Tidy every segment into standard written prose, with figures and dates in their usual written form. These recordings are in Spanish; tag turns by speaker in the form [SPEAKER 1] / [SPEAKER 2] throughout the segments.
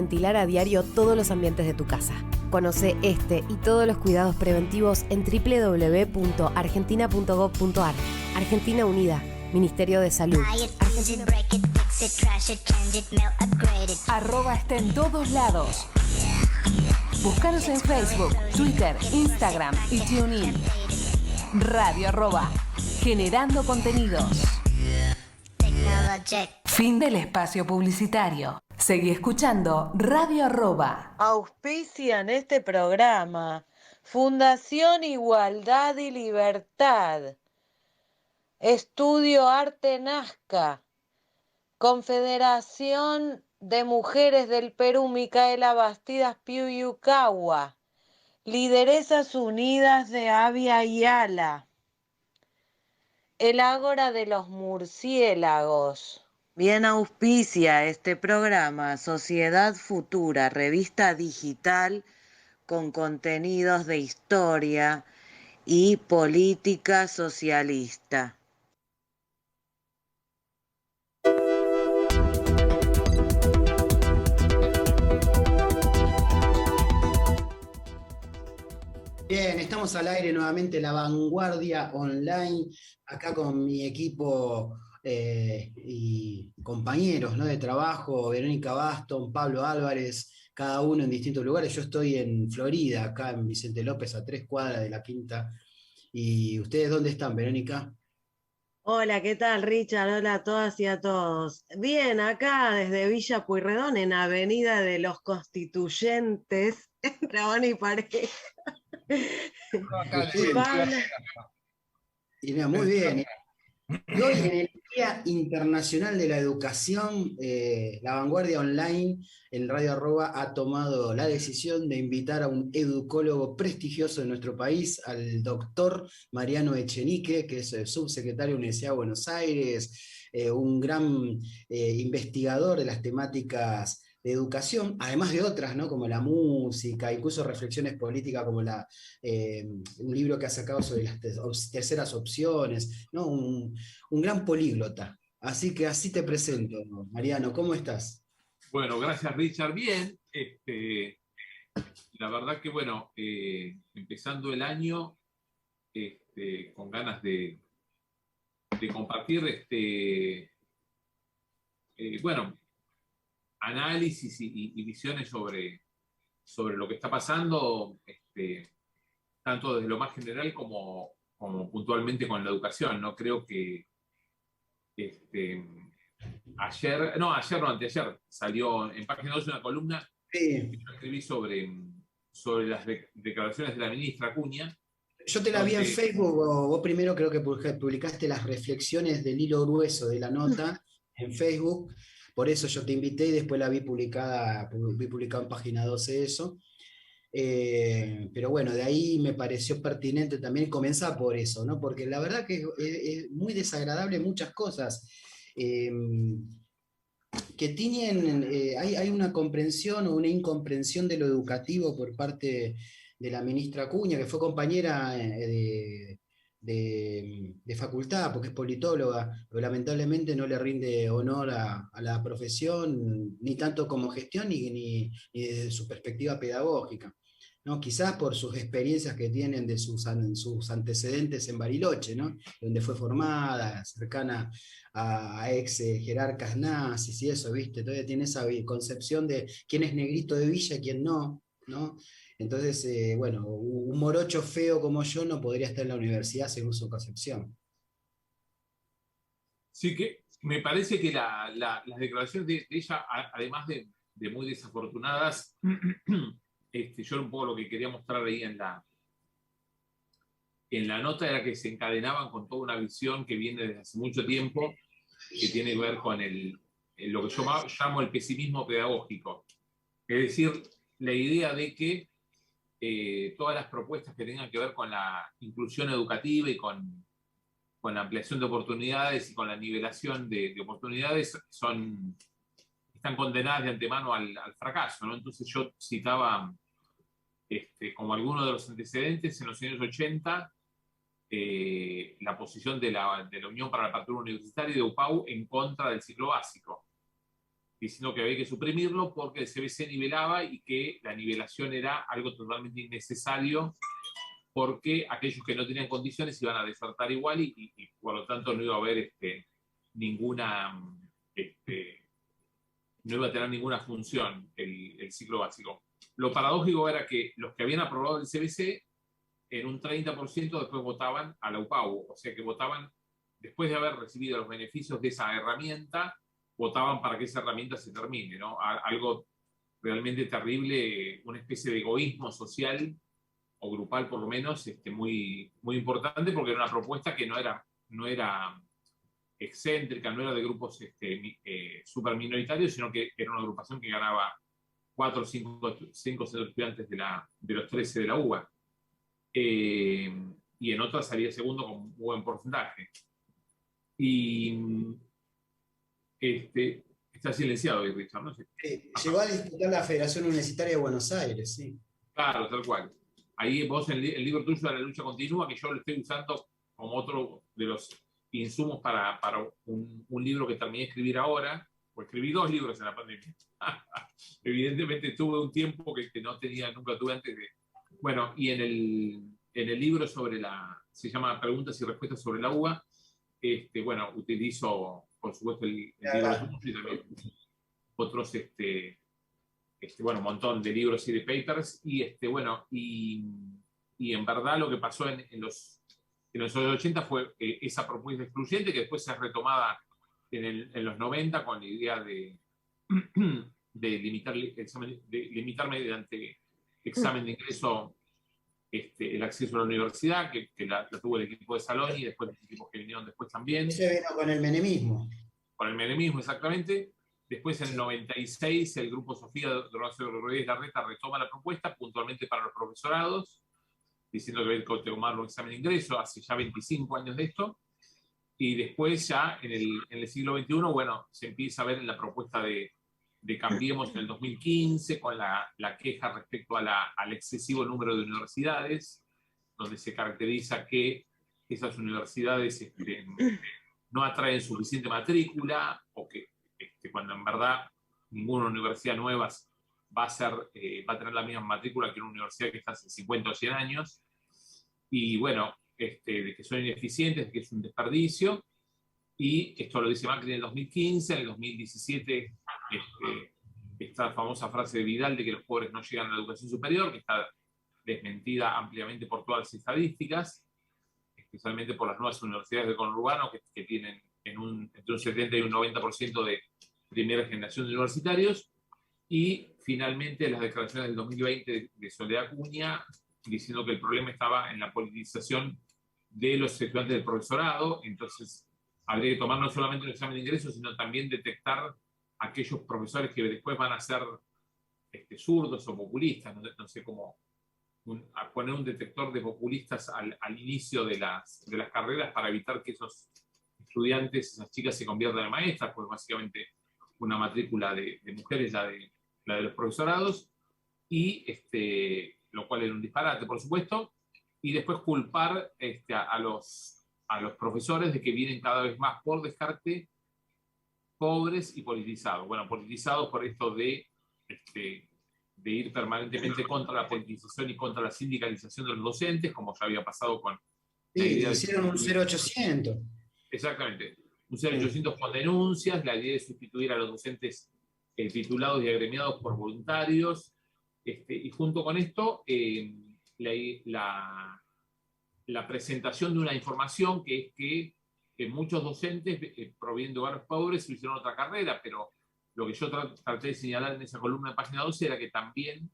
[SPEAKER 1] Ventilar a diario todos los ambientes de tu casa. Conoce este y todos los cuidados preventivos en www.argentina.gov.ar. Argentina Unida, Ministerio de Salud.
[SPEAKER 2] @ está en todos lados. Búscanos en Facebook, Twitter, Instagram y TuneIn. Radio @ generando contenidos. Fin del espacio publicitario. Seguí escuchando Radio @
[SPEAKER 3] Auspician este programa Fundación Igualdad y Libertad, Estudio Arte Nazca, Confederación de Mujeres del Perú Micaela Bastidas Piuyucagua, Lideresas Unidas de Avia Yala, el Ágora de los Murciélagos. Bien auspicia este programa Sociedad Futura, revista digital con contenidos de historia y política socialista.
[SPEAKER 4] Bien, estamos al aire nuevamente, La Vanguardia Online, acá con mi equipo y compañeros, ¿no?, de trabajo, Verónica Baston, Pablo Álvarez, cada uno en distintos lugares. Yo estoy en Florida, acá en Vicente López, a 3 cuadras de la Quinta. ¿Y ustedes dónde están, Verónica?
[SPEAKER 5] Hola, ¿qué tal, Richard? Hola a todas y a todos. Bien, acá desde Villa Pueyrredón, en Avenida de los Constituyentes, entre Habana y Pareja.
[SPEAKER 4] Y mira, muy bien. Y hoy en el Día Internacional de la Educación, La Vanguardia Online en Radio @ ha tomado la decisión de invitar a un educólogo prestigioso de nuestro país, al doctor Mariano Echenique, que es subsecretario de la Universidad de Buenos Aires, un gran investigador de las temáticas de educación, además de otras, ¿no?, como la música, incluso reflexiones políticas como un libro que ha sacado sobre las terceras opciones, ¿no? Un gran políglota. Así que así te presento, Mariano, ¿cómo estás?
[SPEAKER 6] Bueno, gracias, Richard. Bien, la verdad que, bueno, empezando el año con ganas de compartir, bueno, análisis y visiones sobre lo que está pasando, tanto desde lo más general como puntualmente con la educación, ¿no? Creo que anteayer, salió en Página 2 una columna que yo escribí sobre las declaraciones de la ministra Acuña.
[SPEAKER 4] Yo te la vi en Facebook, vos primero creo que publicaste las reflexiones del hilo grueso de la nota en Facebook, por eso yo te invité y después la vi publicada en Página 12 eso. Pero bueno, de ahí me pareció pertinente también comenzar por eso, ¿no? Porque la verdad que es muy desagradable muchas cosas que tienen, hay una comprensión o una incomprensión de lo educativo por parte de la ministra Acuña, que fue compañera de facultad, porque es politóloga, pero lamentablemente no le rinde honor a la profesión, ni tanto como gestión, ni desde su perspectiva pedagógica, ¿no? Quizás por sus experiencias que tienen de sus antecedentes en Bariloche, ¿no?, donde fue formada, cercana a ex jerarcas nazis y eso, ¿viste? Todavía tiene esa concepción de quién es negrito de Villa y quién no, ¿no? Entonces, bueno, un morocho feo como yo no podría estar en la universidad según su concepción.
[SPEAKER 6] Sí, que me parece que las declaraciones de ella, además de muy desafortunadas, yo un poco lo que quería mostrar ahí en la nota era que se encadenaban con toda una visión que viene desde hace mucho tiempo, que tiene que ver con lo que yo llamo el pesimismo pedagógico. Es decir, la idea de que todas las propuestas que tengan que ver con la inclusión educativa y con la ampliación de oportunidades y con la nivelación de oportunidades están condenadas de antemano al fracaso, ¿no? Entonces yo citaba como alguno de los antecedentes en los años 80, la posición de la Unión para la Apertura Universitaria y de UPAU en contra del ciclo básico. diciendo que había que suprimirlo porque el CBC nivelaba y que la nivelación era algo totalmente innecesario porque aquellos que no tenían condiciones iban a desertar igual y por lo tanto no iba a haber ninguna, no iba a tener ninguna función el ciclo básico. Lo paradójico era que los que habían aprobado el CBC, en un 30% después votaban a la UPAU, o sea que votaban, después de haber recibido los beneficios de esa herramienta, votaban para que esa herramienta se termine, ¿no? Algo realmente terrible, una especie de egoísmo social o grupal por lo menos, muy, muy importante, porque era una propuesta que no era excéntrica, no era de grupos súper minoritarios, sino que era una agrupación que ganaba 4 o 5 estudiantes de los 13 de la UBA. Y en otras salía segundo con un buen porcentaje. Y está silenciado hoy, Richard, ¿no?
[SPEAKER 4] Llegó a disputar la Federación Universitaria de Buenos Aires, sí.
[SPEAKER 6] Claro, tal cual. Ahí vos, el libro tuyo de La lucha continúa, que yo lo estoy usando como otro de los insumos para un libro que terminé de escribir ahora, pues escribí 2 libros en la pandemia. Evidentemente tuve un tiempo que nunca tuve antes de... Bueno, y en el libro se llama Preguntas y Respuestas sobre la UBA, bueno, utilizo, por supuesto, el libro tuyo y también otros, bueno, un montón de libros y de papers, bueno, y en verdad lo que pasó en los 80 fue esa propuesta excluyente que después es retomada en los 90 con la idea de limitar mediante examen de ingreso el acceso a la universidad, que la tuvo el equipo de Salón y después los equipos que vinieron después también.
[SPEAKER 4] Ese vino con el menemismo.
[SPEAKER 6] Con el menemismo, exactamente. Después, en el 96, el Grupo Sofía de Horacio Rodríguez Larreta retoma la propuesta puntualmente para los profesorados, diciendo que había que tomar un examen de ingreso, hace ya 25 años de esto. Y después, ya en el siglo XXI, bueno, se empieza a ver en la propuesta de Cambiemos en el 2015, con la queja respecto al excesivo número de universidades, donde se caracteriza que esas universidades no atraen suficiente matrícula, o que cuando en verdad ninguna universidad nueva va a tener la misma matrícula que una universidad que está hace 50 o 100 años, y bueno, de que son ineficientes, de que es un desperdicio, y esto lo dice Macri en el 2015, en el 2017 esta famosa frase de Vidal de que los pobres no llegan a la educación superior, que está desmentida ampliamente por todas las estadísticas, especialmente por las nuevas universidades del conurbano que tienen entre un 70 y un 90% de primera generación de universitarios, y finalmente las declaraciones del 2020 de Soledad Acuña diciendo que el problema estaba en la politización de los estudiantes del profesorado. Entonces habría que tomar no solamente un examen de ingreso, sino también detectar aquellos profesores que después van a ser zurdos o populistas, no sé cómo, a poner un detector de populistas al inicio de las carreras para evitar que esos estudiantes, esas chicas se conviertan en maestras, pues básicamente una matrícula de mujeres, la de los profesorados, y lo cual era un disparate, por supuesto, y después culpar a los profesores de que vienen cada vez más por descarte pobres y politizados. Bueno, politizados por esto de ir permanentemente contra la politización y contra la sindicalización de los docentes, como ya había pasado con...
[SPEAKER 4] Sí, hicieron un 0800.
[SPEAKER 6] Exactamente. Un 0800 con denuncias, la idea de sustituir a los docentes titulados y agremiados por voluntarios, y junto con esto, la presentación de una información que es que muchos docentes provienen de hogares pobres y hicieron otra carrera, pero lo que yo traté de señalar en esa columna de página 12 era que también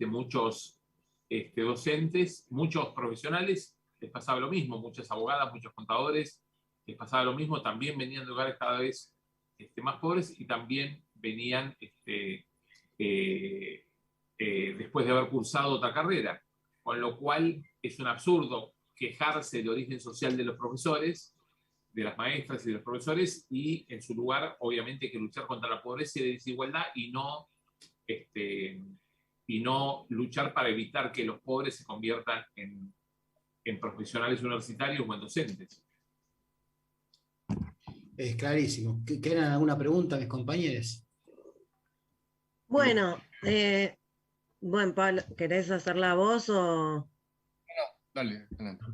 [SPEAKER 6] muchos docentes, muchos profesionales, les pasaba lo mismo, muchas abogadas, muchos contadores, les pasaba lo mismo, también venían de hogares cada vez más pobres y también venían después de haber cursado otra carrera, con lo cual es un absurdo quejarse del origen social de los profesores, de las maestras y de los profesores, y en su lugar, obviamente, hay que luchar contra la pobreza y la desigualdad y no luchar para evitar que los pobres se conviertan en profesionales universitarios o en docentes.
[SPEAKER 4] es clarísimo. ¿Quieren alguna pregunta, mis compañeros?
[SPEAKER 5] Bueno, bueno, Pablo, ¿querés hacerla vos o...?
[SPEAKER 7] Dale, adelante.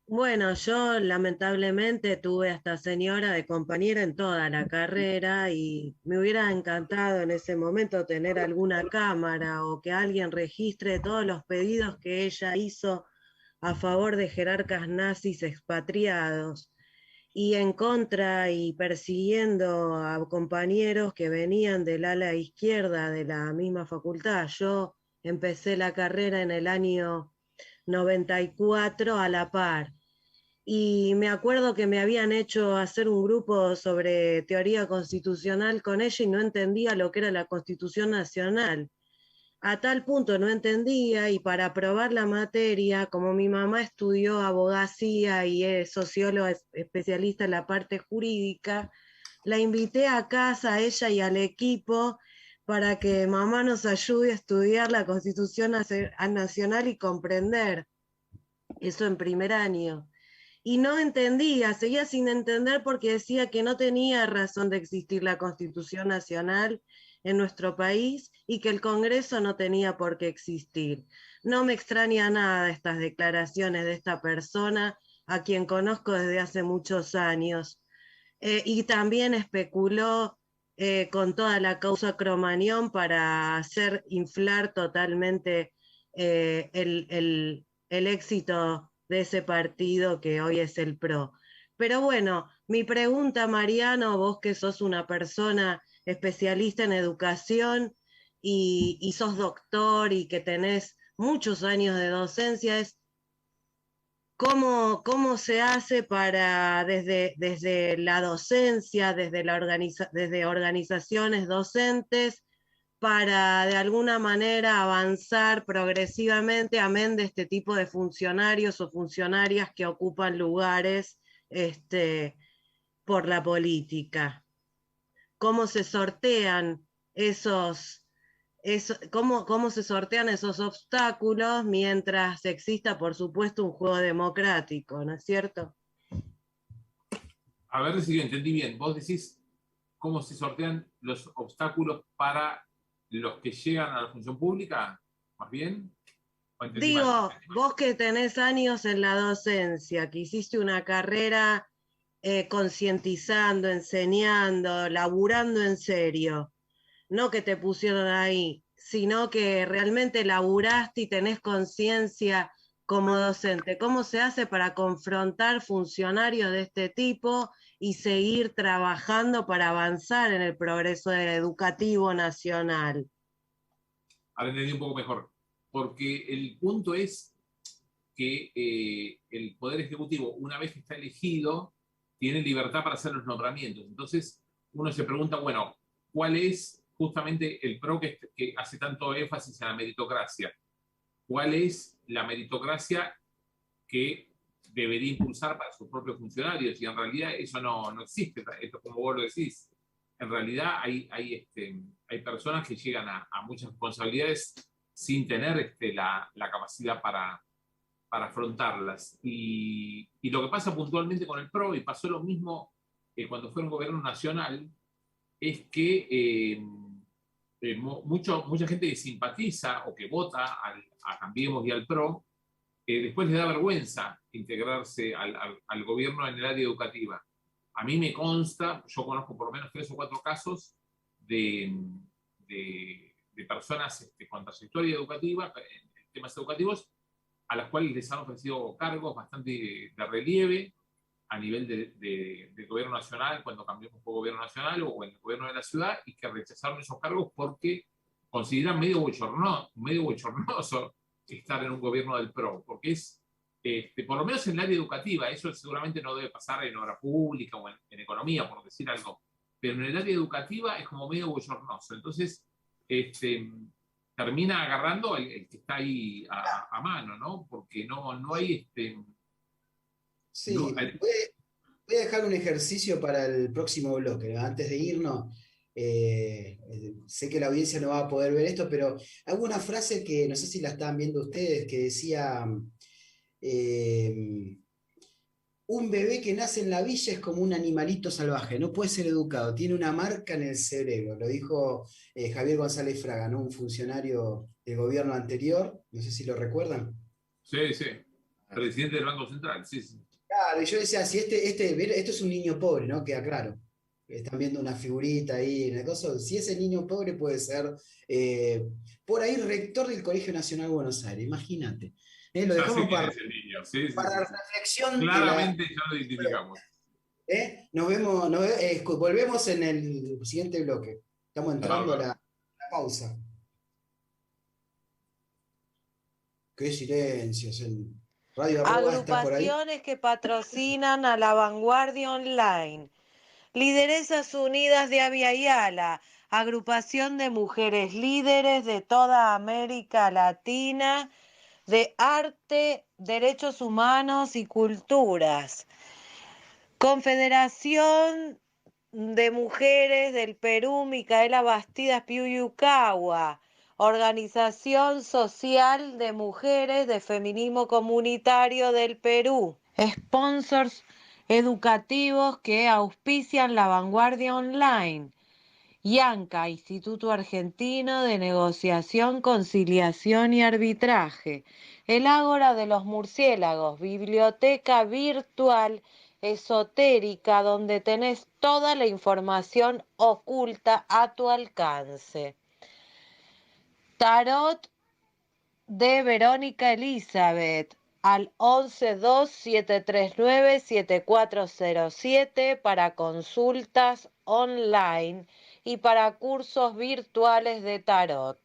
[SPEAKER 5] Bueno, yo lamentablemente tuve a esta señora de compañera en toda la carrera y me hubiera encantado en ese momento tener alguna cámara o que alguien registre todos los pedidos que ella hizo a favor de jerarcas nazis expatriados y en contra y persiguiendo a compañeros que venían del ala izquierda de la misma facultad. Yo empecé la carrera en el año 94 a la par. Y me acuerdo que me habían hecho hacer un grupo sobre teoría constitucional con ella y no entendía lo que era la Constitución Nacional. A tal punto no entendía y para aprobar la materia, como mi mamá estudió abogacía y es socióloga especialista en la parte jurídica, la invité a casa a ella y al equipo para que mamá nos ayude a estudiar la Constitución Nacional y comprender eso en primer año. Y no entendía, seguía sin entender porque decía que no tenía razón de existir la Constitución Nacional en nuestro país y que el Congreso no tenía por qué existir. No me extraña nada estas declaraciones de esta persona a quien conozco desde hace muchos años. Y también especuló con toda la causa Cromañón para hacer inflar totalmente el éxito de ese partido que hoy es el PRO. Pero bueno, mi pregunta, Mariano, vos que sos una persona especialista en educación y sos doctor y que tenés muchos años de docencia, es ¿cómo se hace para, desde la docencia, desde organizaciones docentes, para de alguna manera avanzar progresivamente, amén de este tipo de funcionarios o funcionarias que ocupan lugares por la política? ¿Cómo se sortean cómo se sortean esos obstáculos mientras exista, por supuesto, un juego democrático, ¿no es cierto?
[SPEAKER 6] A ver si lo entendí bien. Vos decís cómo se sortean los obstáculos para los que llegan a la función pública, más bien.
[SPEAKER 5] Digo, vos que tenés años en la docencia, que hiciste una carrera concientizando, enseñando, laburando en serio, no que te pusieron ahí, sino que realmente laburaste y tenés conciencia como docente. ¿Cómo se hace para confrontar funcionarios de este tipo y seguir trabajando para avanzar en el progreso educativo nacional?
[SPEAKER 6] Ahora entendí un poco mejor. Porque el punto es que el Poder Ejecutivo, una vez que está elegido, tiene libertad para hacer los nombramientos. Entonces, uno se pregunta, bueno, ¿cuál es justamente el PRO que hace tanto énfasis en la meritocracia? ¿Cuál es la meritocracia que debería impulsar para sus propios funcionarios? Y en realidad eso no existe, esto como vos lo decís. En realidad hay personas que llegan a muchas responsabilidades sin tener la capacidad para afrontarlas. Y lo que pasa puntualmente con el PRO, y pasó lo mismo cuando fue un gobierno nacional, es que mucha gente que simpatiza o que vota a Cambiemos y al PRO, después les da vergüenza integrarse al gobierno en el área educativa. A mí me consta, yo conozco por lo menos 3 o 4 casos de personas con trayectoria educativa, en temas educativos, a las cuales les han ofrecido cargos bastante de relieve a nivel del gobierno nacional, cuando Cambiemos por gobierno nacional o en el gobierno de la ciudad, y que rechazaron esos cargos porque consideran medio bochornoso estar en un gobierno del PRO, porque es, por lo menos en el área educativa, eso seguramente no debe pasar en obra pública o en economía, por decir algo, pero en el área educativa es como medio bochornoso. Entonces, termina agarrando el que está ahí a mano, ¿no? Porque no hay...
[SPEAKER 4] Sí,
[SPEAKER 6] no,
[SPEAKER 4] voy a dejar un ejercicio para el próximo bloque, ¿no? Antes de irnos. Sé que la audiencia no va a poder ver esto, pero hago una frase que no sé si la estaban viendo ustedes, que decía un bebé que nace en la villa es como un animalito salvaje, no puede ser educado, tiene una marca en el cerebro, lo dijo Javier González Fraga, ¿no? Un funcionario del gobierno anterior, no sé si lo recuerdan.
[SPEAKER 6] Sí, sí. Presidente del Banco Central, sí, sí.
[SPEAKER 4] Claro, y yo decía, si esto es un niño pobre, ¿no? Queda claro. Están viendo una figurita ahí en el coso. Si ese niño pobre puede ser por ahí rector del Colegio Nacional de Buenos Aires, imagínate. Lo
[SPEAKER 6] Ya sé
[SPEAKER 4] dejamos
[SPEAKER 6] quién es el niño, sí, sí,
[SPEAKER 4] para
[SPEAKER 6] sí, sí.
[SPEAKER 4] reflexión.
[SPEAKER 6] Claramente ya lo identificamos.
[SPEAKER 4] Nos vemos, volvemos en el siguiente bloque. Estamos entrando a la pausa. Qué silencios. El Radio Arroba está por ahí.
[SPEAKER 3] Agrupaciones que patrocinan a la Vanguardia Online. Lideresas Unidas de Abya, agrupación de mujeres líderes de toda América Latina, de arte, derechos humanos y culturas. Confederación de Mujeres del Perú, Micaela Bastidas Piuyucagua. Organización Social de Mujeres de Feminismo Comunitario del Perú. Sponsors educativos que auspician la Vanguardia Online. IANCA, Instituto Argentino de Negociación, Conciliación y Arbitraje. El Ágora de los Murciélagos, biblioteca virtual esotérica donde tenés toda la información oculta a tu alcance. Tarot de Verónica Elizabeth al 1127397407 para consultas online y para cursos virtuales de tarot.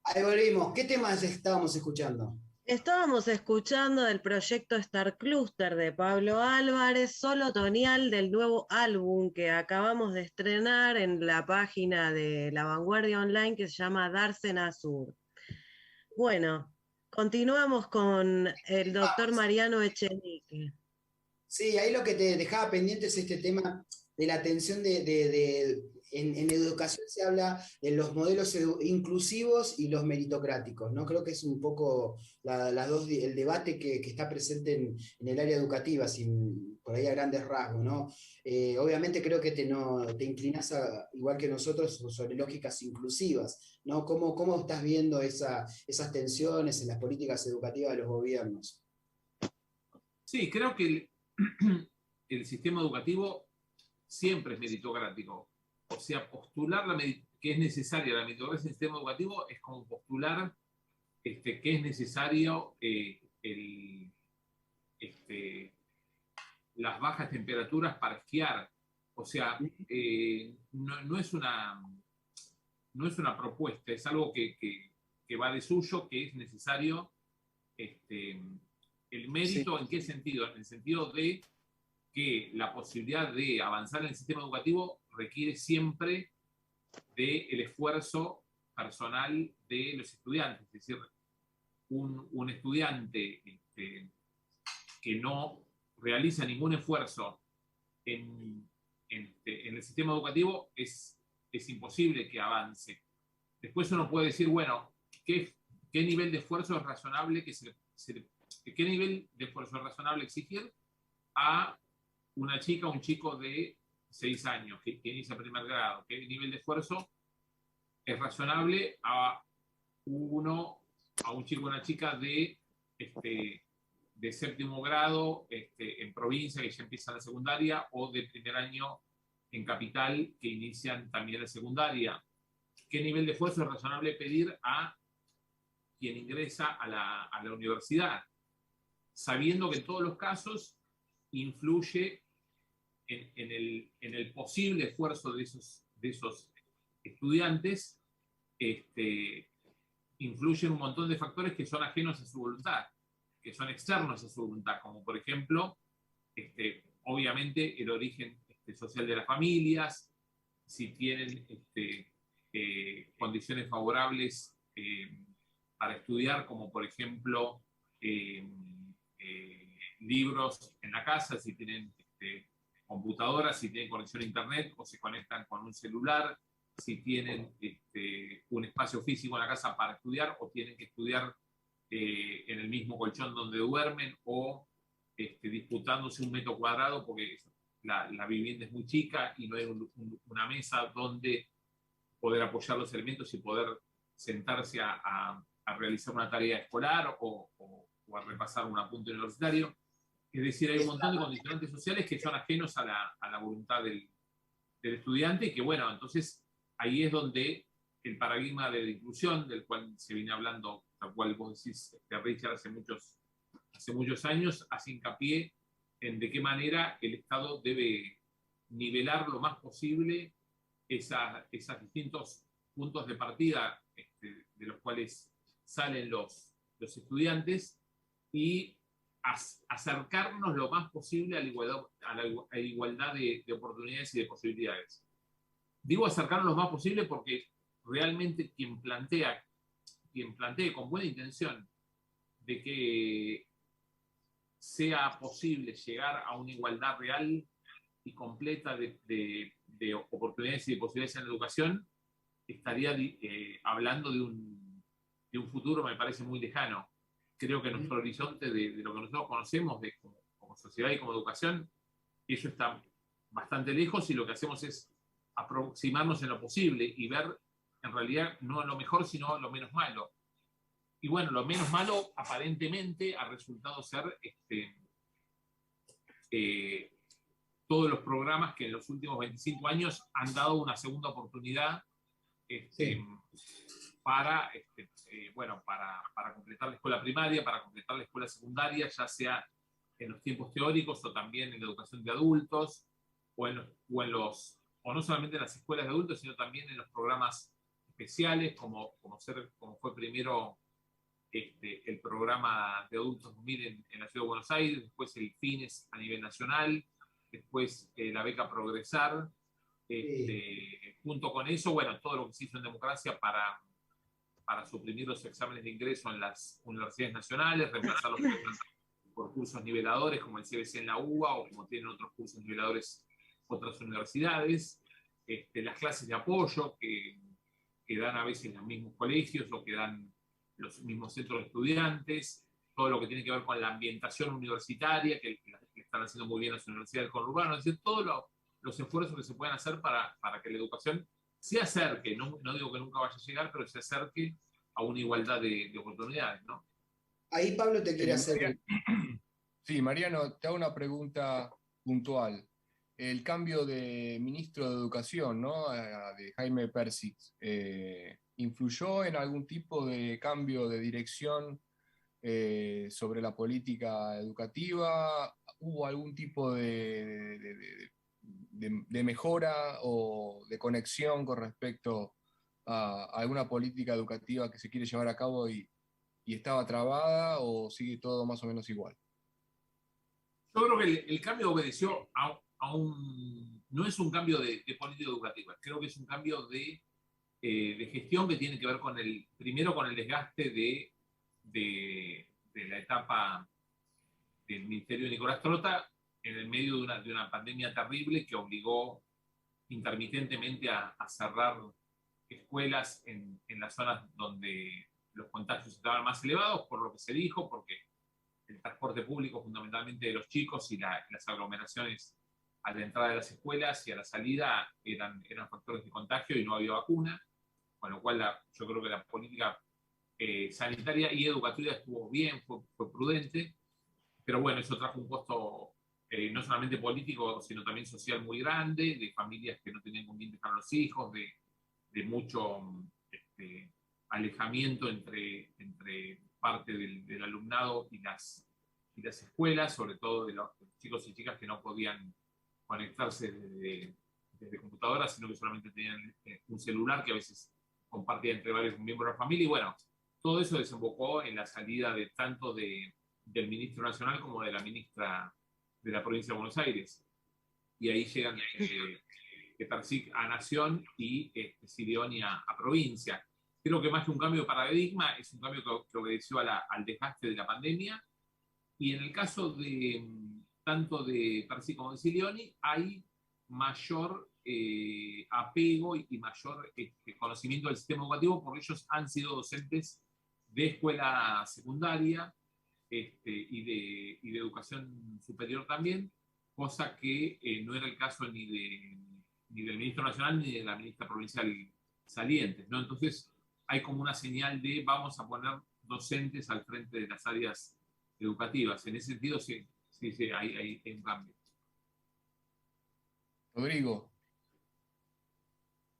[SPEAKER 4] Ahí volvimos. ¿Qué temas estábamos escuchando?
[SPEAKER 5] Estábamos escuchando del proyecto Star Cluster de Pablo Álvarez, solo tonial del nuevo álbum que acabamos de estrenar en la página de La Vanguardia Online que se llama Dársena Sur. Bueno, continuamos con el doctor Mariano Echenique.
[SPEAKER 4] Sí, ahí lo que te dejaba pendiente es este tema de la atención en educación se habla de los modelos inclusivos y los meritocráticos, ¿no? Creo que es un poco el debate que está presente en el área educativa, por ahí a grandes rasgos, ¿no? Obviamente creo que te inclinas igual que nosotros sobre lógicas inclusivas, ¿no? ¿Cómo estás viendo esas tensiones en las políticas educativas de los gobiernos?
[SPEAKER 6] Sí, creo que el sistema educativo siempre es meritocrático. O sea, postular que es necesaria la meritocracia en el sistema educativo es como postular que es necesario las bajas temperaturas para esquiar. O sea, no es una propuesta, es algo que va de suyo, que es necesario. El mérito, ¿en qué sentido? En el sentido de que la posibilidad de avanzar en el sistema educativo requiere siempre del esfuerzo personal de los estudiantes. Es decir, un estudiante que no realiza ningún esfuerzo en el sistema educativo es imposible que avance. Después uno puede decir, bueno, ¿qué nivel de esfuerzo es razonable qué nivel de esfuerzo es razonable exigir a una chica o un chico de 6 años que inicia primer grado? ¿Qué nivel de esfuerzo es razonable a un chico o una chica de séptimo grado en provincia que ya empiezan la secundaria, o de primer año en capital que inician también la secundaria? ¿Qué nivel de esfuerzo es razonable pedir a quien ingresa a la universidad? Sabiendo que en todos los casos influye en el posible esfuerzo de esos estudiantes, influyen un montón de factores que son ajenos a su voluntad, que son externos a su voluntad, como por ejemplo, obviamente el origen social de las familias, si tienen condiciones favorables para estudiar, como por ejemplo libros en la casa, si tienen computadoras, si tienen conexión a internet o se conectan con un celular, si tienen un espacio físico en la casa para estudiar o tienen que estudiar en el mismo colchón donde duermen, o disputándose un metro cuadrado porque la vivienda es muy chica y no hay una mesa donde poder apoyar los elementos y poder sentarse a realizar una tarea escolar o a repasar un apunte universitario. Es decir, hay un montón de condicionantes sociales que son ajenos a la voluntad del estudiante, y que, bueno, entonces ahí es donde el paradigma de la inclusión, del cual se viene hablando, tal cual vos decís, Richard, hace muchos años, hace hincapié en de qué manera el Estado debe nivelar lo más posible esos distintos puntos de partida de los cuales salen los estudiantes, y acercarnos lo más posible a la igualdad de oportunidades y de posibilidades. Digo acercarnos lo más posible porque realmente quien plantee con buena intención de que sea posible llegar a una igualdad real y completa de oportunidades y de posibilidades en la educación, estaría hablando de un futuro, me parece, muy lejano. Creo que nuestro horizonte de lo que nosotros conocemos como sociedad y como educación, eso está bastante lejos, y lo que hacemos es aproximarnos en lo posible y ver en realidad no lo mejor, sino lo menos malo. Y bueno, lo menos malo aparentemente ha resultado ser todos los programas que en los últimos 25 años han dado una segunda oportunidad para completar la escuela primaria, para completar la escuela secundaria, ya sea en los tiempos teóricos o también en la educación de adultos, o no solamente en las escuelas de adultos, sino también en los programas especiales, como fue primero el programa de adultos 2000 en la Ciudad de Buenos Aires, después el FINES a nivel nacional, después la beca Progresar. Junto con eso, bueno, todo lo que se hizo en democracia para suprimir los exámenes de ingreso en las universidades nacionales, reemplazarlos por cursos niveladores como el CBC en la UBA, o como tienen otros cursos niveladores otras universidades, las clases de apoyo que dan a veces los mismos colegios o que dan los mismos centros de estudiantes, todo lo que tiene que ver con la ambientación universitaria, que están haciendo muy bien las universidades conurbanas, es decir, todos los esfuerzos que se pueden hacer para que la educación se acerque, no digo que nunca vaya a llegar, pero se acerque a una igualdad de oportunidades, ¿no?
[SPEAKER 4] Ahí Pablo te quiere hacer...
[SPEAKER 7] Sí, Mariano, te hago una pregunta puntual. El cambio de ministro de Educación, ¿no? De Jaime Persic, ¿influyó en algún tipo de cambio de dirección sobre la política educativa? ¿Hubo algún tipo de de mejora o de conexión con respecto a alguna política educativa que se quiere llevar a cabo y estaba trabada, o sigue todo más o menos igual?
[SPEAKER 6] Yo creo que el cambio obedeció no es un cambio de política educativa, creo que es un cambio de gestión que tiene que ver primero con el desgaste de la etapa del ministerio de Nicolás Trota en el medio de una pandemia terrible que obligó intermitentemente a cerrar escuelas en las zonas donde los contagios estaban más elevados, por lo que se dijo, porque el transporte público, fundamentalmente de los chicos, y las aglomeraciones a la entrada de las escuelas y a la salida eran factores de contagio y no había vacuna, con lo cual yo creo que la política sanitaria y educativa estuvo bien, fue prudente, pero bueno, eso trajo un costo no solamente político, sino también social muy grande, de familias que no tenían con quién dejar a los hijos, de mucho alejamiento entre parte del alumnado y las escuelas, sobre todo de los chicos y chicas que no podían conectarse desde computadoras, sino que solamente tenían un celular que a veces compartía entre varios miembros de la familia. Y bueno, todo eso desembocó en la salida tanto del ministro nacional como de la ministra de la provincia de Buenos Aires. Y ahí llegan Persic a Nación y Silioni a provincia. Creo que más que un cambio de paradigma, es un cambio que obedeció al desgaste de la pandemia. Y en el caso tanto de Persic como de Silioni, hay mayor apego y mayor conocimiento del sistema educativo, porque ellos han sido docentes de escuela secundaria y de educación superior también, cosa que no era el caso ni del ministro nacional ni de la ministra provincial salientes, ¿no? Entonces hay como una señal de vamos a poner docentes al frente de las áreas educativas. En ese sentido, sí, hay un cambio.
[SPEAKER 7] Rodrigo.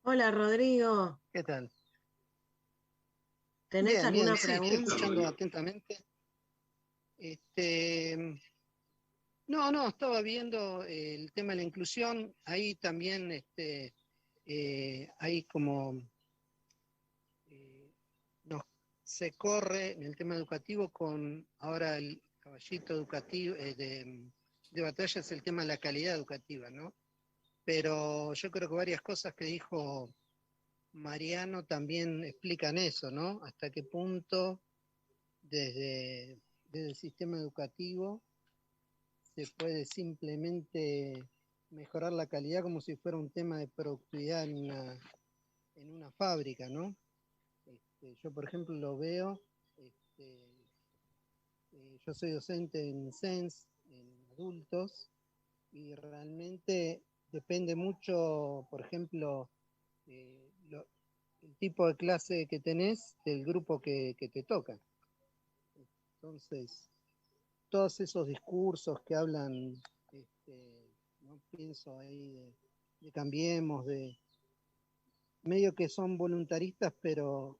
[SPEAKER 5] Hola, Rodrigo.
[SPEAKER 8] ¿Qué tal?
[SPEAKER 5] ¿Tenés
[SPEAKER 8] Bien,
[SPEAKER 5] alguna
[SPEAKER 8] sí,
[SPEAKER 5] pregunta?
[SPEAKER 8] estoy escuchando atentamente. No, estaba viendo el tema de la inclusión. Ahí también hay como se corre en el tema educativo con ahora el caballito educativo de batalla es el tema de la calidad educativa, ¿no? Pero yo creo que varias cosas que dijo Mariano también explican eso, ¿no? Hasta qué punto desde el sistema educativo se puede simplemente mejorar la calidad como si fuera un tema de productividad en una fábrica, ¿no? Yo, por ejemplo, lo veo, yo soy docente en SENS, en adultos, y realmente depende mucho, por ejemplo, el tipo de clase que tenés del grupo que te toca. Entonces, todos esos discursos que hablan, no pienso ahí de cambiemos, de medio que son voluntaristas, pero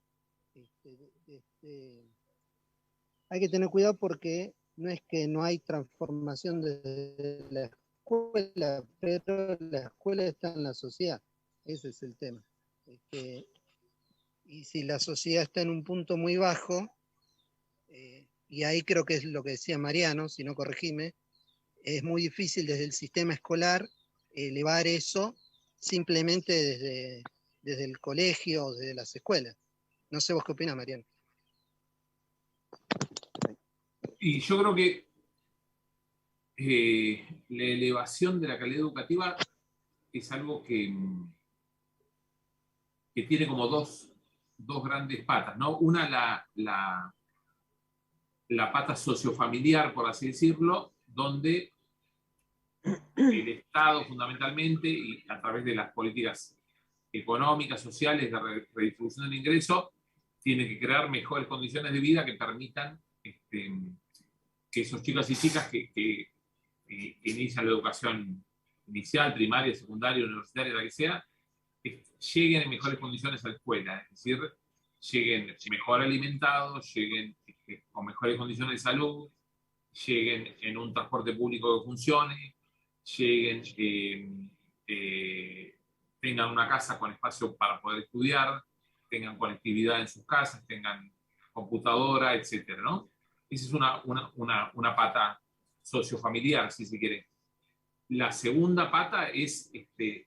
[SPEAKER 8] hay que tener cuidado porque no es que no hay transformación desde la escuela, pero la escuela está en la sociedad, ese es el tema. Y si la sociedad está en un punto muy bajo, y ahí creo que es lo que decía Mariano, si no corregime, es muy difícil desde el sistema escolar elevar eso simplemente desde el colegio o desde las escuelas. No sé vos qué opinás, Mariano.
[SPEAKER 6] Y yo creo que la elevación de la calidad educativa es algo que tiene como dos grandes patas, ¿no? Una, la pata sociofamiliar, por así decirlo, donde el Estado fundamentalmente, y a través de las políticas económicas, sociales, de redistribución del ingreso, tiene que crear mejores condiciones de vida que permitan que esos chicos y chicas que inician la educación inicial, primaria, secundaria, universitaria, la que sea, lleguen en mejores condiciones a la escuela, es decir, lleguen mejor alimentados, lleguen con mejores condiciones de salud, lleguen en un transporte público que funcione, lleguen tengan una casa con espacio para poder estudiar, tengan conectividad en sus casas, tengan computadora, etcétera, ¿no? Esa es una pata sociofamiliar, si se quiere. La segunda pata es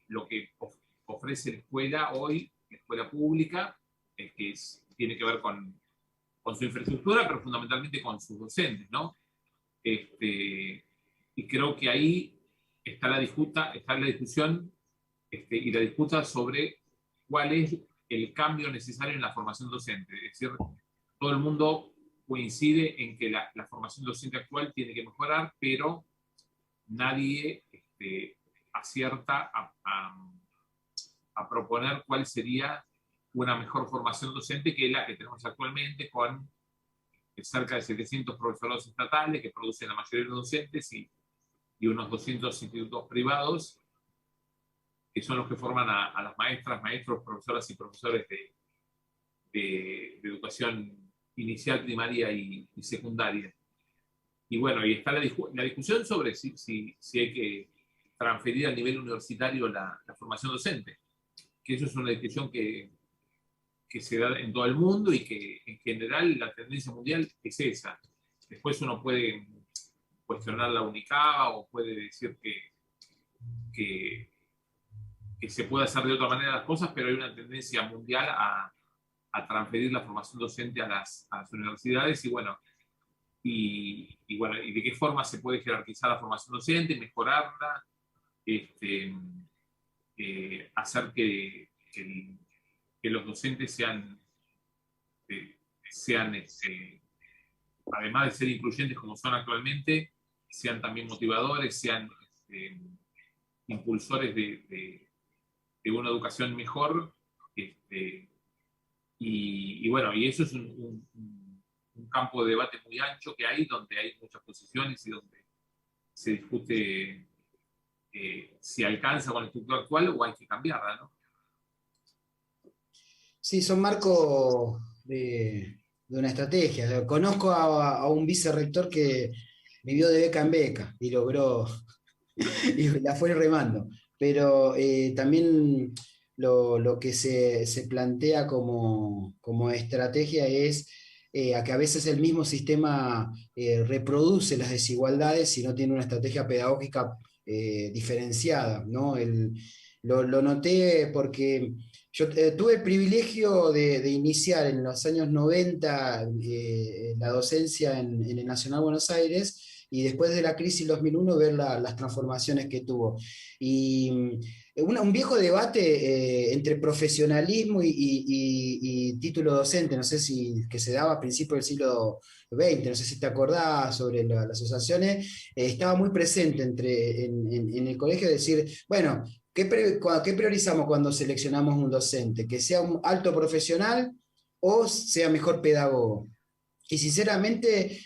[SPEAKER 6] lo que ofrece la escuela hoy, la escuela pública, que tiene que ver con su infraestructura, pero fundamentalmente con sus docentes, ¿no? Y creo que ahí está la discusión y la disputa sobre cuál es el cambio necesario en la formación docente. Es decir, todo el mundo coincide en que la formación docente actual tiene que mejorar, pero nadie acierta a proponer cuál sería una mejor formación docente que la que tenemos actualmente, con cerca de 700 profesorados estatales que producen la mayoría de los docentes y unos 200 institutos privados, que son los que forman a las maestras, maestros, profesoras y profesores de educación inicial, primaria y secundaria. Y bueno, y está la discusión sobre si hay que transferir al nivel universitario la formación docente, que eso es una discusión que se da en todo el mundo y que en general la tendencia mundial es esa. Después uno puede cuestionar la UNICABA o puede decir que se puede hacer de otra manera las cosas, pero hay una tendencia mundial a transferir la formación docente a las universidades y bueno, y de qué forma se puede jerarquizar la formación docente, mejorarla, hacer que los docentes sean además de ser incluyentes como son actualmente, sean también motivadores, sean impulsores de una educación mejor. Y bueno, y eso es un campo de debate muy ancho que hay, donde hay muchas posiciones y donde se discute si alcanza con la estructura actual o hay que cambiarla, ¿no?
[SPEAKER 4] Sí, son marcos de una estrategia. Conozco a un vicerrector que vivió de beca en beca y logró, y la fue remando. Pero también lo que se plantea como estrategia es a que a veces el mismo sistema reproduce las desigualdades si no tiene una estrategia pedagógica diferenciada, ¿no? Lo noté porque yo tuve el privilegio de iniciar en los años 90 la docencia en el Nacional Buenos Aires, y después de la crisis 2001 ver las transformaciones que tuvo. Y un viejo debate entre profesionalismo y título docente, no sé si que se daba a principios del siglo XX, no sé si te acordás sobre las asociaciones, estaba muy presente en el colegio, decir, bueno, ¿qué priorizamos cuando seleccionamos un docente? ¿Que sea un alto profesional o sea mejor pedagogo? Y sinceramente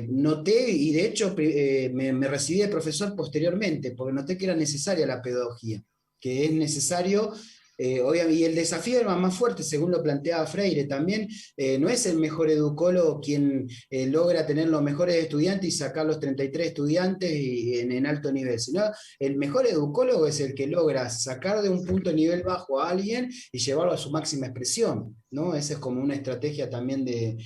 [SPEAKER 4] noté, y de hecho me recibí de profesor posteriormente, porque noté que era necesaria la pedagogía, que es necesario, obviamente, y el desafío era más fuerte, según lo planteaba Freire también, no es el mejor educólogo quien logra tener los mejores estudiantes y sacar los 33 estudiantes en alto nivel, sino el mejor educólogo es el que logra sacar de un punto de nivel bajo a alguien y llevarlo a su máxima expresión, ¿no? Esa es como una estrategia también de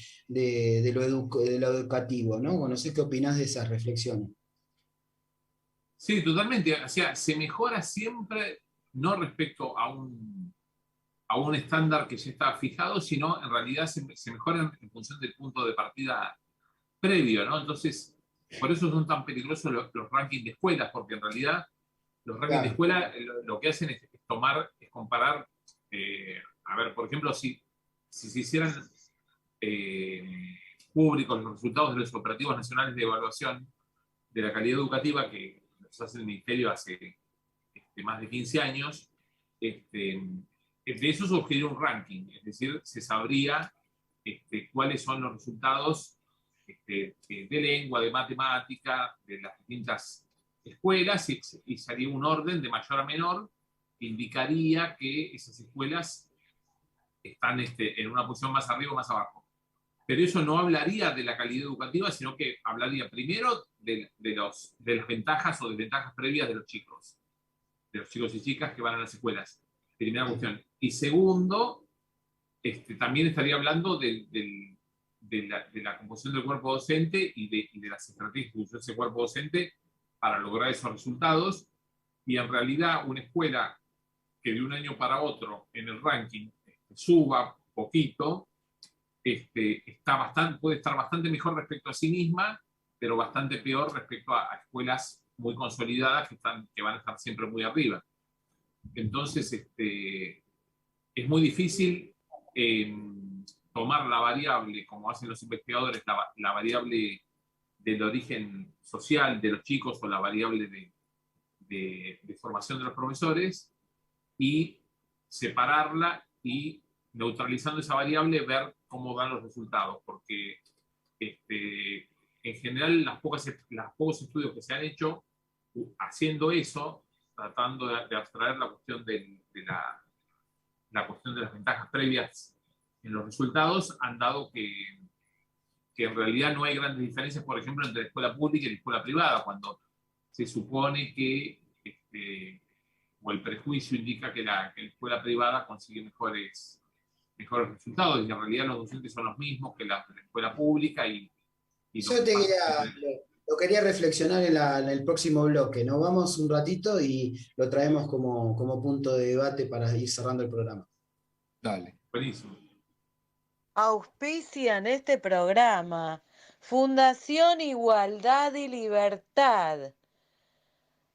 [SPEAKER 4] lo educativo, ¿no? No sé qué opinás de esas reflexiones.
[SPEAKER 6] Sí, totalmente. O sea, se mejora siempre, no respecto a un estándar que ya está fijado, sino en realidad se mejora en función del punto de partida previo, ¿no? Entonces, por eso son tan peligrosos los rankings de escuelas, porque en realidad los rankings de escuela lo que hacen es comparar, a ver, por ejemplo, si se hicieran públicos los resultados de los operativos nacionales de evaluación de la calidad educativa que los hace el Ministerio hace más de 15 años, de eso surgiría un ranking, es decir, se sabría cuáles son los resultados de lengua, de matemática, de las distintas escuelas, y sería un orden de mayor a menor que indicaría que esas escuelas están en una posición más arriba o más abajo. pero eso no hablaría de la calidad educativa, sino que hablaría primero de las ventajas o desventajas previas de los chicos y chicas que van a las escuelas. Primera cuestión. Y segundo, también estaría hablando de la composición del cuerpo docente y de las estrategias que usó ese cuerpo docente para lograr esos resultados. Y en realidad una escuela que de un año para otro en el ranking suba poquito, puede estar bastante mejor respecto a sí misma, pero bastante peor respecto a escuelas muy consolidadas que van a estar siempre muy arriba. Entonces, es muy difícil tomar la variable, como hacen los investigadores, la variable del origen social de los chicos o la variable de formación de los profesores, y separarla y, neutralizando esa variable, ver cómo dan los resultados, porque en general los pocos estudios que se han hecho haciendo eso, tratando de abstraer la cuestión de las ventajas previas en los resultados, han dado que en realidad no hay grandes diferencias, por ejemplo, entre la escuela pública y la escuela privada, cuando se supone que o el prejuicio indica que la escuela privada consigue mejores resultados, y en realidad los docentes son los mismos que la escuela pública.
[SPEAKER 4] Yo lo quería reflexionar en el próximo bloque. Nos vamos un ratito y lo traemos como punto de debate para ir cerrando el programa.
[SPEAKER 7] Dale.
[SPEAKER 6] Buenísimo.
[SPEAKER 3] Auspician este programa Fundación Igualdad y Libertad,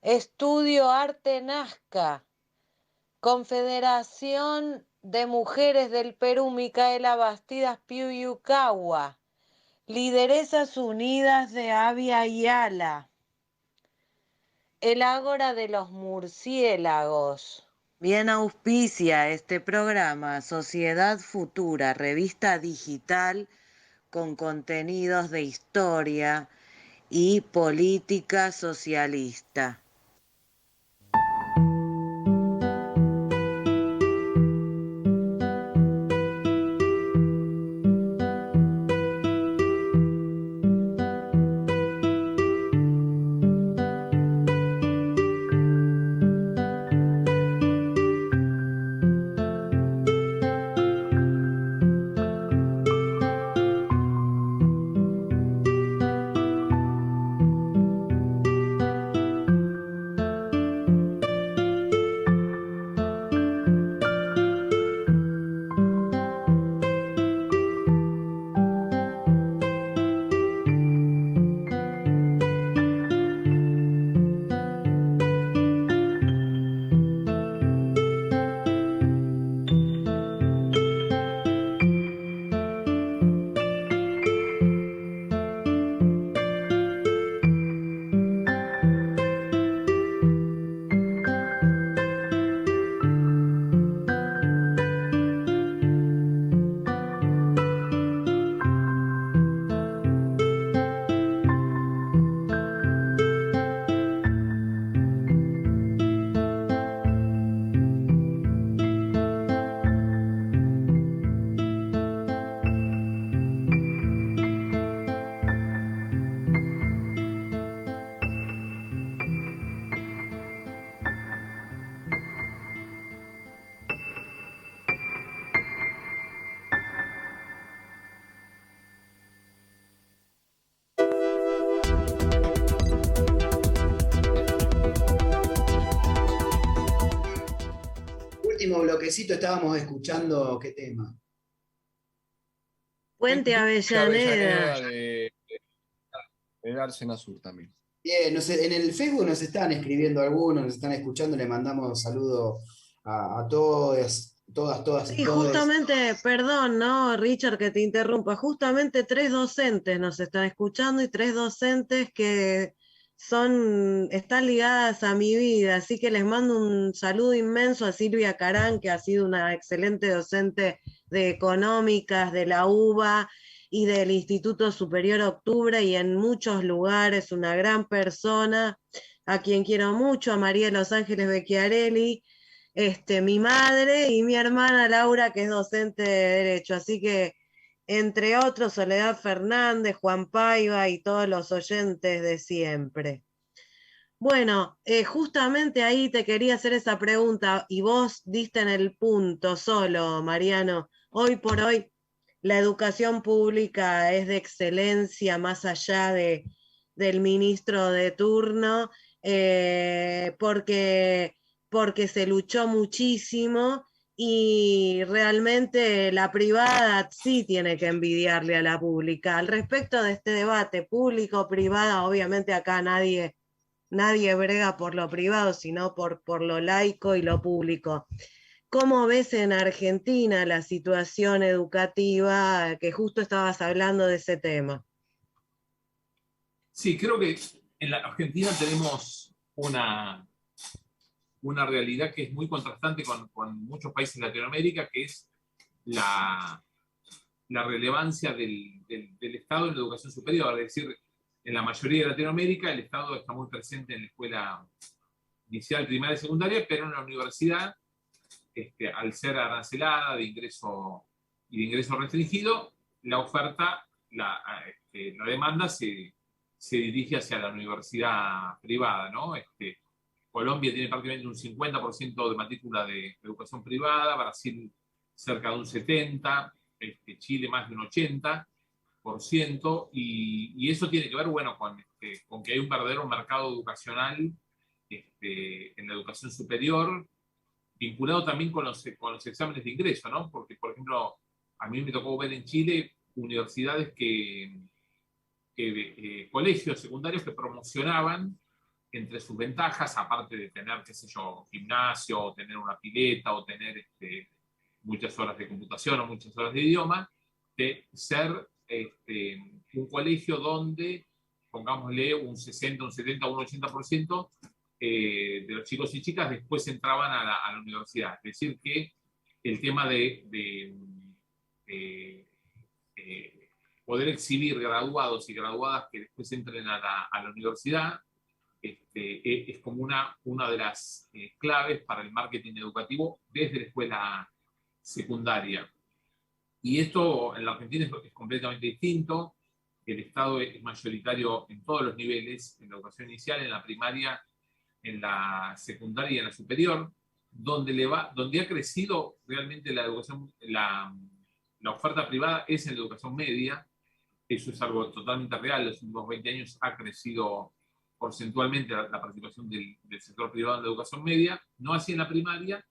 [SPEAKER 3] Estudio Arte Nazca, Confederación de Mujeres del Perú Micaela Bastidas Piuyucagua, Lideresas Unidas de Abya Yala, el Ágora de los Murciélagos. Bien auspicia este programa Sociedad Futura, revista digital con contenidos de historia y política socialista.
[SPEAKER 4] Último bloquecito, estábamos escuchando, ¿qué tema?
[SPEAKER 5] Puente Avellaneda.
[SPEAKER 7] De Dársena Sur también.
[SPEAKER 4] Bien, no sé, en el Facebook nos están escribiendo algunos, nos están escuchando, le mandamos saludos a todos, todas y
[SPEAKER 5] Sí,
[SPEAKER 4] todes.
[SPEAKER 5] justamente, perdón, ¿no, Richard, que te interrumpa? Justamente 3 docentes nos están escuchando y 3 docentes que están ligadas a mi vida, así que les mando un saludo inmenso a Silvia Carán, que ha sido una excelente docente de económicas de la UBA y del Instituto Superior Octubre, y en muchos lugares una gran persona, a quien quiero mucho, a María de Los Ángeles Becchiarelli, mi madre y mi hermana Laura, que es docente de Derecho, así que entre otros Soledad Fernández, Juan Paiva y todos los oyentes de siempre. Bueno, justamente ahí te quería hacer esa pregunta y vos diste en el punto solo, Mariano. Hoy por hoy la educación pública es de excelencia más allá del ministro de turno, porque se luchó muchísimo y realmente la privada sí tiene que envidiarle a la pública. Al respecto de este debate público-privada, obviamente acá nadie brega por lo privado, sino por lo laico y lo público. ¿Cómo ves en Argentina la situación educativa, que justo estabas hablando de ese tema?
[SPEAKER 6] Sí, creo que en la Argentina tenemos una realidad que es muy contrastante con muchos países de Latinoamérica, que es la relevancia del Estado en la educación superior. Es decir, en la mayoría de Latinoamérica el Estado está muy presente en la escuela inicial, primaria y secundaria, pero en la universidad, al ser arancelada de ingreso restringido, la oferta, la demanda se dirige hacia la universidad privada, ¿no? Colombia tiene prácticamente un 50% de matrícula de educación privada, Brasil cerca de un 70%, Chile más de un 80%, y eso tiene que ver, bueno, con que hay un verdadero mercado educacional en la educación superior, vinculado también con los exámenes de ingreso, ¿no? Porque, por ejemplo, a mí me tocó ver en Chile universidades colegios secundarios que promocionaban entre sus ventajas, aparte de tener, qué sé yo, gimnasio, o tener una pileta, o tener muchas horas de computación o muchas horas de idioma, de ser un colegio donde, pongámosle, un 60, un 70, un 80% de los chicos y chicas después entraban a la universidad. Es decir, que el tema de poder exhibir graduados y graduadas que después entren a la universidad es como una de las claves para el marketing educativo desde la escuela secundaria. Y esto en la Argentina es completamente distinto. El Estado es mayoritario en todos los niveles, en la educación inicial, en la primaria, en la secundaria y en la superior, donde ha crecido realmente la educación, la oferta privada es en la educación media. Eso es algo totalmente real. En los últimos 20 años ha crecido porcentualmente la participación del sector privado en la educación media, no así en la primaria,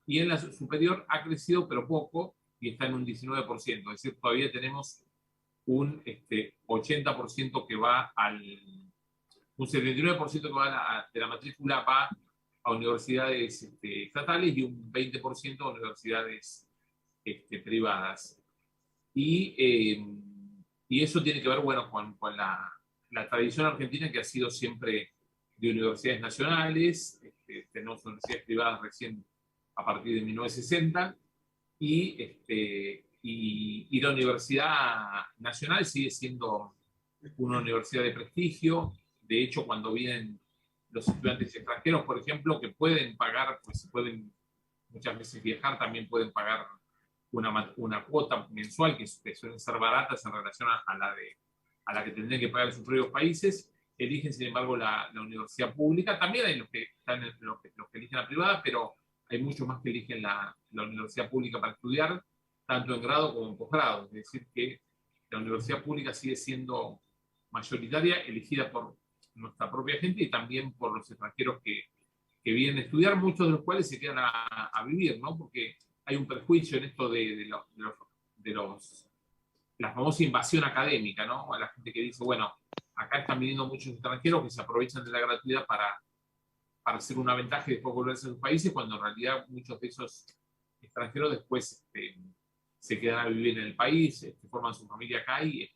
[SPEAKER 6] y en la superior ha crecido, pero poco, y está en un 19%. Es decir, todavía tenemos un 80% que va un 79% que va de la matrícula va a universidades estatales y un 20% a universidades privadas. Y eso tiene que ver, bueno, con la tradición argentina, que ha sido siempre de universidades nacionales. Tenemos universidades privadas recién a partir de 1960, y la Universidad Nacional sigue siendo una universidad de prestigio. De hecho, cuando vienen los estudiantes extranjeros, por ejemplo, que pueden pagar, pues pueden muchas veces viajar, también pueden pagar una cuota mensual que suelen ser baratas en relación a la que tendrían que pagar en sus propios países. Eligen, sin embargo, la universidad pública. También hay los que eligen la privada, pero hay muchos más que eligen la universidad pública para estudiar, tanto en grado como en posgrado. Es decir, que la universidad pública sigue siendo mayoritaria, elegida por nuestra propia gente y también por los extranjeros que vienen a estudiar, muchos de los cuales se quedan a vivir, ¿no? Porque hay un perjuicio en esto de la famosa invasión académica, ¿no? A la gente que dice, bueno, acá están viniendo muchos extranjeros que se aprovechan de la gratuidad para hacer una ventaja y después volverse a sus países, cuando en realidad muchos de esos extranjeros después se quedan a vivir en el país, forman su familia acá y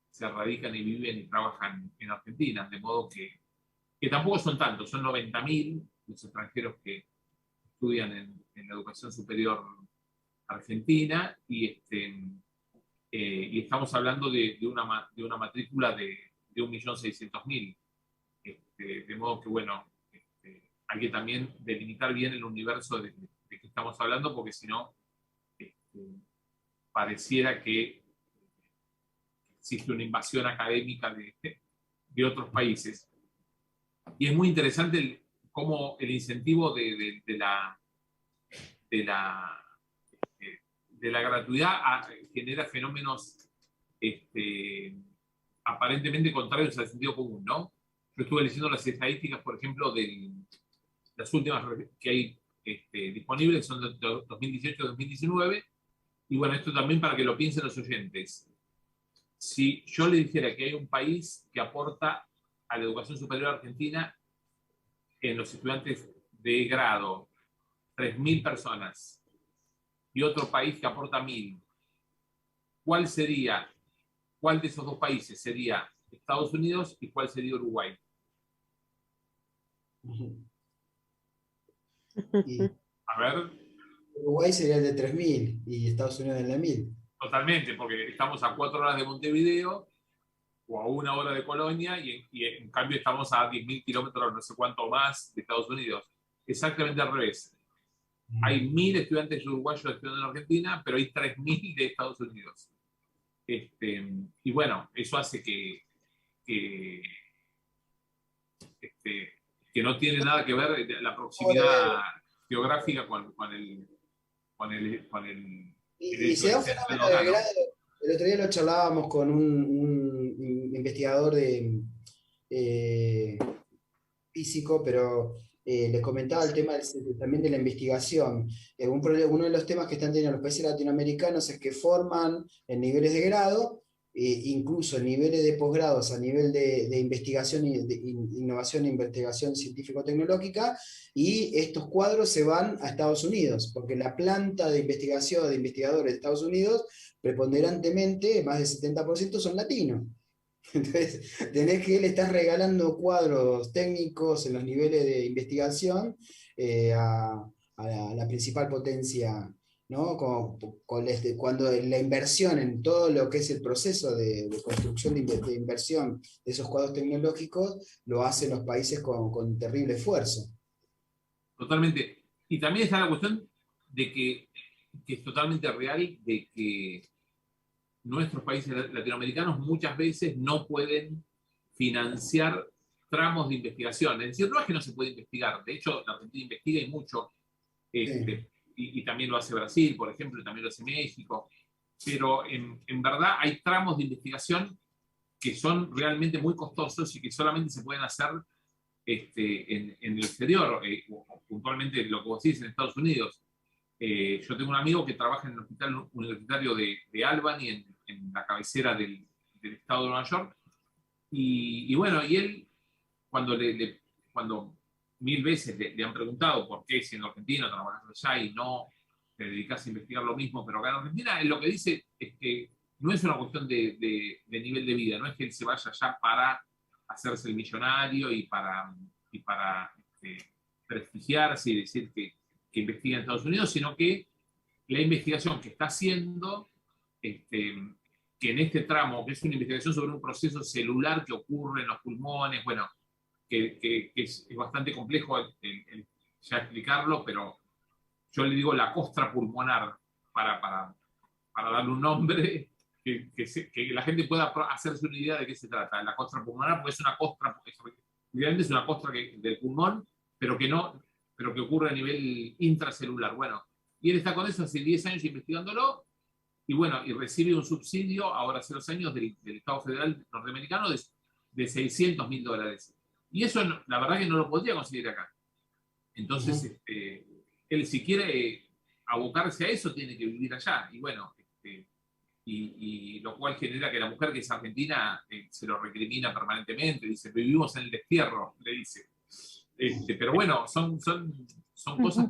[SPEAKER 6] se radican y viven y trabajan en Argentina, de modo que tampoco son tantos, son 90.000 los extranjeros que estudian en la educación superior argentina, y estamos hablando de una matrícula de 1.600.000. De modo que, bueno, hay que también delimitar bien el universo de que estamos hablando, porque si no, pareciera que existe una invasión académica de otros países. Y es muy interesante cómo el incentivo de la gratuidad genera fenómenos aparentemente contrarios al sentido común, ¿no? Yo estuve leyendo las estadísticas, por ejemplo, de las últimas que hay disponibles, son de 2018-2019, y bueno, esto también para que lo piensen los oyentes. Si yo le dijera que hay un país que aporta a la educación superior argentina en los estudiantes de grado 3.000 personas y otro país que aporta 1.000, ¿cuál de esos dos países sería Estados Unidos y cuál sería Uruguay?
[SPEAKER 4] Y
[SPEAKER 6] A ver.
[SPEAKER 4] Uruguay sería el de 3.000 y Estados Unidos el de 1.000.
[SPEAKER 6] Totalmente, porque estamos a 4 horas de Montevideo o a 1 hora de Colonia y en cambio estamos a 10.000 kilómetros, no sé cuánto más, de Estados Unidos. Exactamente al revés. Hay 1.000 estudiantes uruguayos estudiando en Argentina, pero hay 3.000 de Estados Unidos. Y bueno, eso hace que no tiene nada que ver la proximidad geográfica con el
[SPEAKER 4] y se da un fenómeno de grado. El otro día lo charlábamos con un investigador físico, pero les comentaba el tema también de la investigación. Uno de los temas que están teniendo los países latinoamericanos es que forman en niveles de grado, incluso en niveles de posgrados a nivel de investigación y de innovación e investigación científico-tecnológica, y estos cuadros se van a Estados Unidos, porque la planta de investigación de investigadores de Estados Unidos, preponderantemente, más del 70% son latinos. Entonces, tenés que le estás regalando cuadros técnicos en los niveles de investigación a la principal potencia, ¿no? Cuando la inversión en todo lo que es el proceso de construcción de inversión de esos cuadros tecnológicos lo hacen los países con terrible esfuerzo.
[SPEAKER 6] Totalmente. Y también está la cuestión de que es totalmente real, de que nuestros países latinoamericanos muchas veces no pueden financiar tramos de investigación. Es decir, no es que no se puede investigar. De hecho, la Argentina investiga y mucho. Y también lo hace Brasil, por ejemplo, y también lo hace México. Pero en verdad hay tramos de investigación que son realmente muy costosos y que solamente se pueden hacer en el exterior, puntualmente lo que vos decís en Estados Unidos. Yo tengo un amigo que trabaja en el hospital universitario de Albany, en la cabecera del estado de Nueva York, y bueno, y él, cuando 1.000 veces le han preguntado por qué siendo argentino, trabajando allá y no te dedicas a investigar lo mismo, pero acá en Argentina, él lo que dice es que no es una cuestión de nivel de vida, no es que él se vaya allá para hacerse el millonario y para prestigiarse y decir que investiga en Estados Unidos, sino que la investigación que está haciendo, que en este tramo, que es una investigación sobre un proceso celular que ocurre en los pulmones, bueno, que es bastante complejo ya explicarlo, pero yo le digo la costra pulmonar para darle un nombre, que la gente pueda hacerse una idea de qué se trata. La costra pulmonar, pues es una costra, realmente es una costra del pulmón, pero que ocurre a nivel intracelular. Bueno, y él está con eso hace 10 años investigándolo, y bueno, y recibe un subsidio, ahora hace 2 años, del Estado Federal norteamericano de $600.000. Y eso, la verdad que no lo podría conseguir acá. Entonces, él si quiere abocarse a eso, tiene que vivir allá. Y bueno, y lo cual genera que la mujer que es argentina se lo recrimina permanentemente, dice, vivimos en el destierro, le dice. Pero bueno, son cosas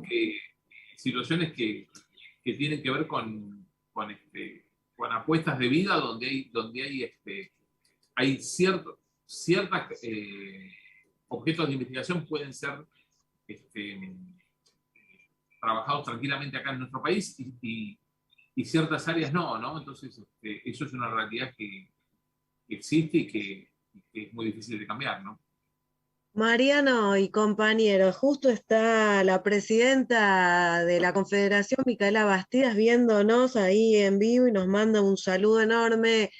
[SPEAKER 6] situaciones que tienen que ver con apuestas de vida donde hay ciertas objetos de investigación pueden ser trabajados tranquilamente acá en nuestro país y ciertas áreas no. Entonces, eso es una realidad que existe y que es muy difícil de cambiar, ¿no?
[SPEAKER 5] Mariano y compañeros, justo está la presidenta de la Confederación, Micaela Bastidas, viéndonos ahí en vivo y nos manda un saludo enorme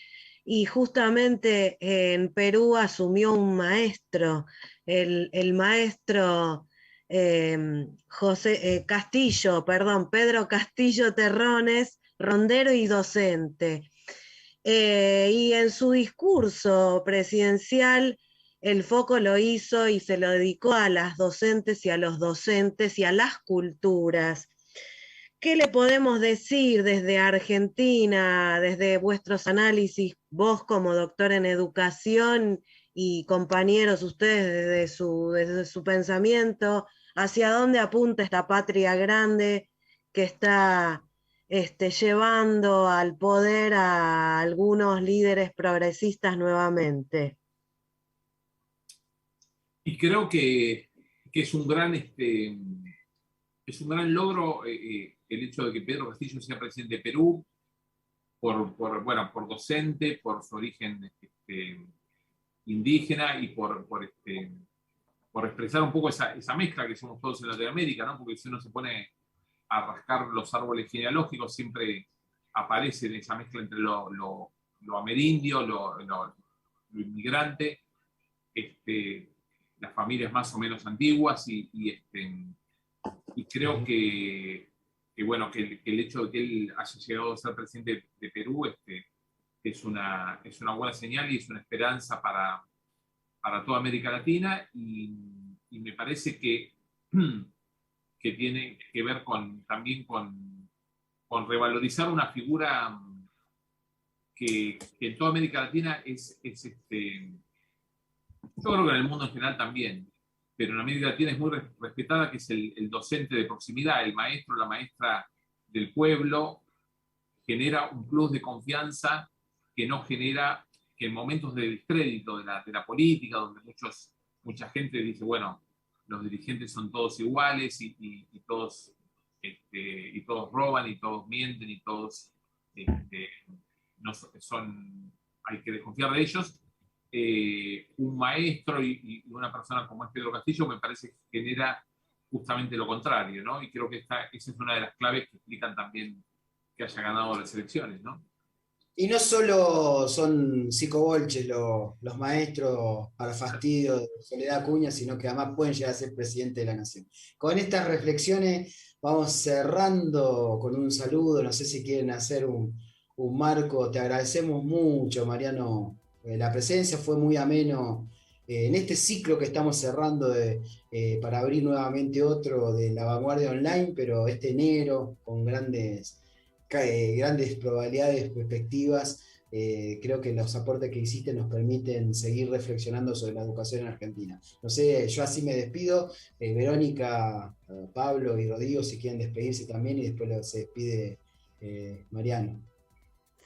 [SPEAKER 5] y justamente en Perú asumió un maestro, el maestro Pedro Castillo Terrones, rondero y docente. Y en su discurso presidencial el foco lo hizo y se lo dedicó a las docentes y a los docentes y a las culturas. ¿Qué le podemos decir desde Argentina, desde vuestros análisis, vos como doctor en educación y compañeros, ustedes desde su pensamiento, hacia dónde apunta esta patria grande que está llevando al poder a algunos líderes progresistas nuevamente?
[SPEAKER 6] Y creo que es un gran logro el hecho de que Pedro Castillo sea presidente de Perú, por docente, por su origen indígena y por expresar un poco esa mezcla que somos todos en Latinoamérica, ¿no? Porque si uno se pone a rascar los árboles genealógicos, siempre aparece esa mezcla entre lo amerindio, lo inmigrante, las familias más o menos antiguas y creo que el hecho de que él haya llegado a ser presidente de Perú es una buena señal y es una esperanza para toda América Latina y me parece que tiene que ver también con revalorizar una figura que en toda América Latina yo creo que en el mundo en general también, pero en América Latina es muy respetada, que es el docente de proximidad, el maestro, la maestra del pueblo, genera un plus de confianza que no genera que en momentos de descrédito de la política, donde mucha gente dice, bueno, los dirigentes son todos iguales y todos roban y todos mienten y todos hay que desconfiar de ellos. Un maestro y una persona como es Pedro Castillo me parece que genera justamente lo contrario, ¿no? Y creo que esa es una de las claves que explican también que haya ganado las elecciones, ¿no?
[SPEAKER 4] Y no solo son psicobolches los maestros para fastidio de Soledad Acuña, sino que además pueden llegar a ser presidente de la nación. Con estas reflexiones vamos cerrando con un saludo, no sé si quieren hacer un marco. Te agradecemos mucho, Mariano, la presencia, fue muy ameno en este ciclo que estamos cerrando para abrir nuevamente otro de La Vanguardia Online, pero este enero con grandes probabilidades, perspectivas. Creo que los aportes que hiciste nos permiten seguir reflexionando sobre la educación en Argentina. No sé, yo así me despido. Verónica, Pablo y Rodrigo, si quieren despedirse también, y después se despide Mariano.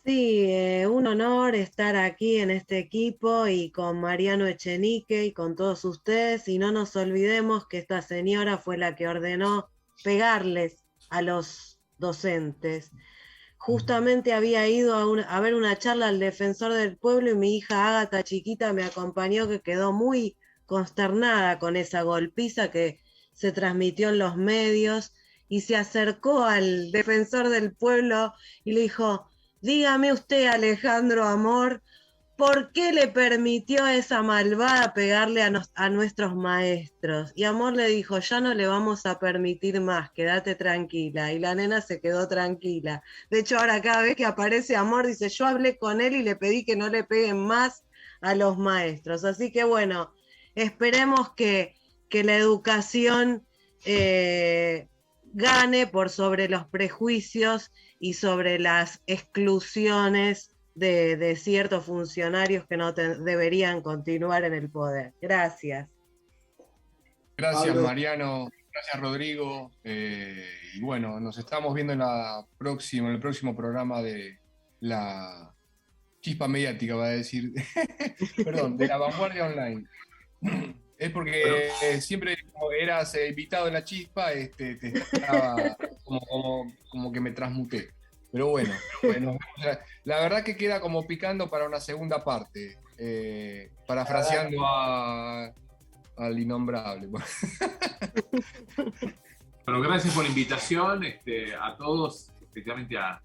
[SPEAKER 5] Sí, un honor estar aquí en este equipo y con Mariano Echenique y con todos ustedes, y no nos olvidemos que esta señora fue la que ordenó pegarles a los docentes. Justamente había ido a ver una charla al Defensor del Pueblo y mi hija Ágata chiquita me acompañó, que quedó muy consternada con esa golpiza que se transmitió en los medios, y se acercó al Defensor del Pueblo y le dijo: dígame usted, Alejandro Amor, ¿por qué le permitió a esa malvada pegarle a nuestros maestros? Y Amor le dijo: ya no le vamos a permitir más, quédate tranquila. Y la nena se quedó tranquila. De hecho, ahora cada vez que aparece Amor, dice: yo hablé con él y le pedí que no le peguen más a los maestros. Así que bueno, esperemos que la educación gane por sobre los prejuicios y sobre las exclusiones de ciertos funcionarios que no deberían continuar en el poder. Gracias.
[SPEAKER 7] Gracias,
[SPEAKER 4] Pablo.
[SPEAKER 7] Mariano. Gracias, Rodrigo. Y bueno, nos estamos viendo en el próximo programa de la chispa mediática, va a decir. Perdón, de La Vanguardia Online. Es porque siempre como eras invitado en la chispa, te estaba como que me transmuté. Pero bueno, la verdad que queda como picando para una segunda parte, parafraseando al innombrable.
[SPEAKER 6] Bueno, gracias por la invitación a todos, especialmente a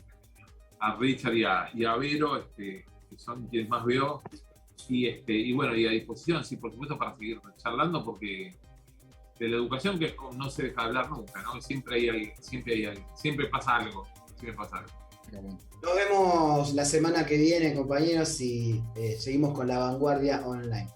[SPEAKER 6] Richard y a Vero. que son quienes más veo. Y bueno, y a disposición, sí, por supuesto, para seguir charlando, porque de la educación que no se deja hablar nunca, ¿no? Siempre pasa algo.
[SPEAKER 4] Nos vemos la semana que viene, compañeros, y seguimos con La Vanguardia Online.